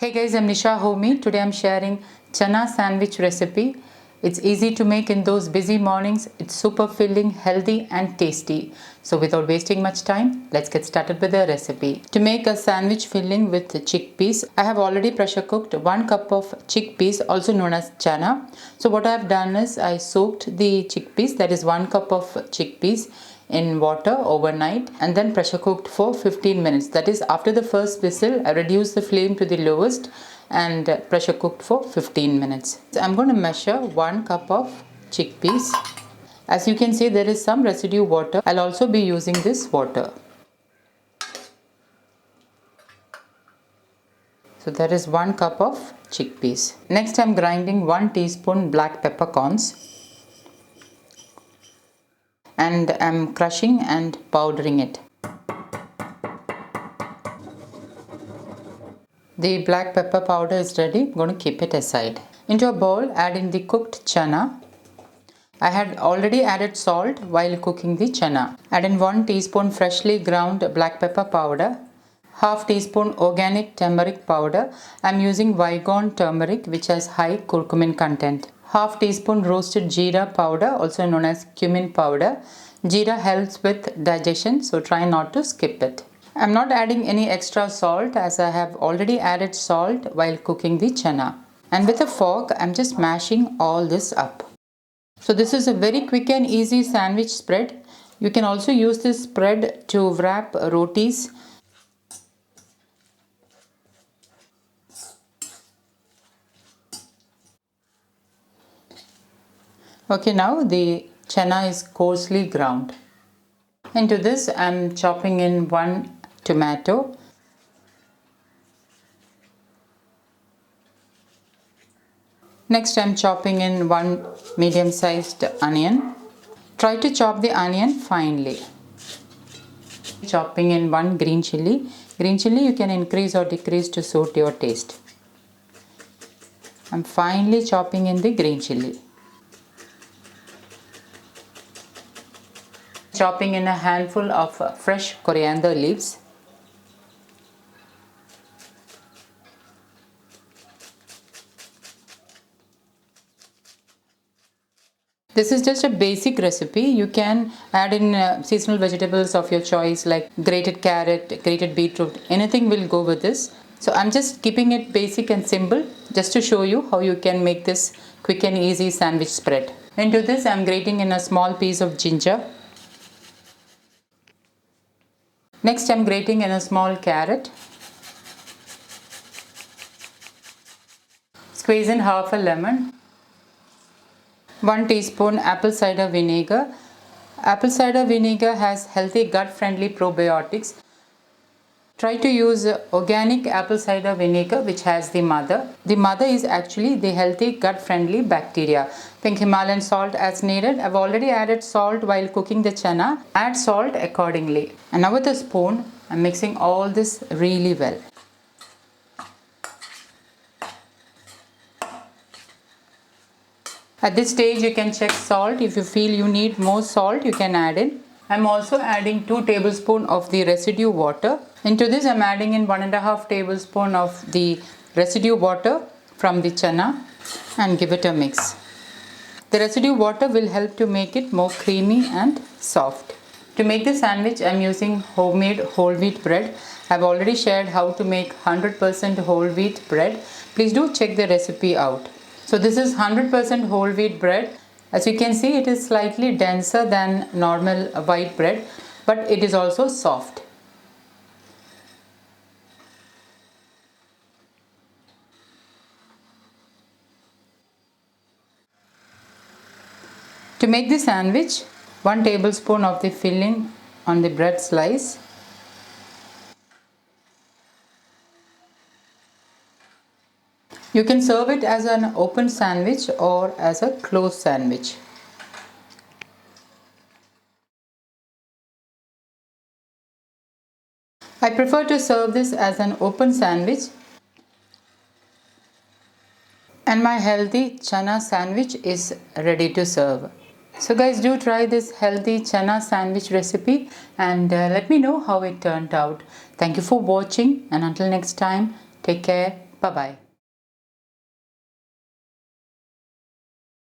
Hey guys, I'm Nisa Homey. Today I'm sharing Chana sandwich recipe. It's easy to make in those busy mornings. It's super filling, healthy and tasty. So without wasting much time, let's get started with the recipe. To make a sandwich filling with chickpeas, I have already pressure cooked 1 cup of chickpeas, also known as chana. So what I have done is I soaked the chickpeas, that is 1 cup of chickpeas, in water overnight and then pressure cooked for 15 minutes. That is, after the first whistle, I reduced the flame to the lowest and pressure cooked for 15 minutes. So I'm going to measure 1 cup of chickpeas. As you can see, there is some residue water. I'll also be using this water. So that is 1 cup of chickpeas. Next, I'm grinding 1 teaspoon black peppercorns. And I'm crushing and powdering it. The black pepper powder is ready. I'm going to keep it aside. Into a bowl, add in the cooked chana. I had already added salt while cooking the chana. Add in 1 teaspoon freshly ground black pepper powder, half teaspoon organic turmeric powder. I'm using Vigon turmeric, which has high curcumin content. Half teaspoon roasted jeera powder, also known as cumin powder. Jeera helps with digestion, so try not to skip it. I'm not adding any extra salt as I have already added salt while cooking the chana. And with a fork, I'm just mashing all this up. So this is a very quick and easy sandwich spread. You can also use this spread to wrap rotis. Okay, now the chana is coarsely ground. Into this, I'm chopping in 1 tomato. Next, I'm chopping in 1 medium-sized onion. Try to chop the onion finely. Chopping in 1 green chilli. Green chilli you can increase or decrease to suit your taste. I'm finely chopping in the green chilli. Chopping in a handful of fresh coriander leaves. This is just a basic recipe. You can add in seasonal vegetables of your choice like grated carrot, grated beetroot, anything will go with this. So I'm just keeping it basic and simple just to show you how you can make this quick and easy sandwich spread. Into this I'm grating in a small piece of ginger. Next I'm grating in a small carrot. Squeeze in half a lemon. 1 teaspoon apple cider vinegar. Apple cider vinegar has healthy gut-friendly probiotics. Try to use organic apple cider vinegar which has the mother. The mother is actually the healthy gut-friendly bacteria. Pink Himalayan salt as needed. I've already added salt while cooking the chana. Add salt accordingly. And now with a spoon, I'm mixing all this really well. At this stage you can check salt. If you feel you need more salt, you can add in. I'm also adding 2 tablespoons of the residue water. Into this I'm adding in 1.5 tablespoons of the residue water from the chana and give it a mix. The residue water will help to make it more creamy and soft. To make the sandwich I'm using homemade whole wheat bread. I've already shared how to make 100% whole wheat bread. Please do check the recipe out. So this is 100% whole wheat bread. As you can see, it is slightly denser than normal white bread, but it is also soft. To make the sandwich, 1 tablespoon of the filling on the bread slice. You can serve it as an open sandwich or as a closed sandwich. I prefer to serve this as an open sandwich. And my healthy chana sandwich is ready to serve. So guys, do try this healthy chana sandwich recipe and let me know how it turned out. Thank you for watching, and until next time, take care. Bye bye.